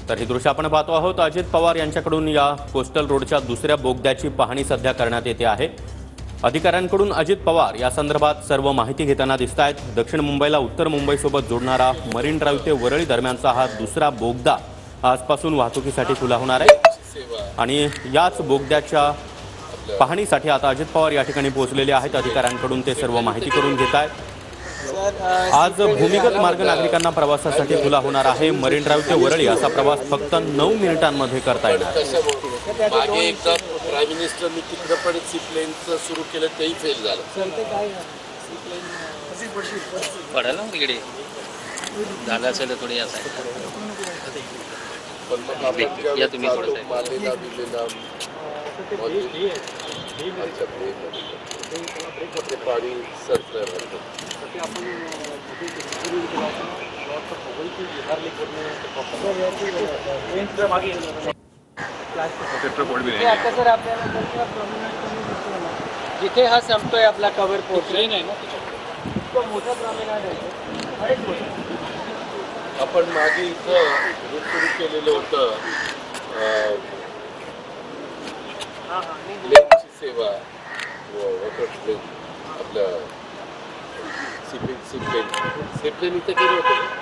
तर ही दृश्य आपण पाहतो आहोत। अजित पवार यांच्याकडून या कोस्टल रोडच्या दुसऱ्या बोगद्याची पाहणी सध्या करण्यात येते आहे। अधिकाऱ्यांकडून अजित पवार या संदर्भात सर्व माहिती घेताना दिसत आहेत। दक्षिण मुंबईला उत्तर मुंबईसोबत जोडणारा मरीन ड्राईव्ह ते वरळी दरम्यानचा हा दुसरा बोगदा आजपासून वाहतुकीसाठी खुला होणार आहे आणि याच बोगद्याच्या पाहणीसाठी आता अजित पवार या ठिकाणी पोहोचलेले आहेत। अधिकाऱ्यांकडून ते सर्व माहिती करून घेत आहेत। आज भूमिगत मार्ग नागरिकांना प्रवासासाठी खुला होणार आहे। मरीन ड्राईव्ह ते वरळी असा प्रवास फक्त 9 मिनिटांमध्ये करता येणार। मागे एकदा प्राईम मिनिस्टरनी तिकडे पण सीप्लेनचं सुरू केलं, तेही फेल झालं। पडेल ना तिकडे झालं असेल थोडी असं पण मग आपण या तुम्ही थोडंसं मालेला बिलेला ते पाणी सरकलं राहतं। आता सर आपल्याला जिथे हा संपतोय आपला कव्हर पोर्ट नाही ना, इतकं मोठं प्रॉब्लेम आहे। आपण मागे इथं सुरू केलेलं होतं प्लेनची सेवा, वॉटर प्लेन, आपलं सीप्लेन इथं केलं होतं।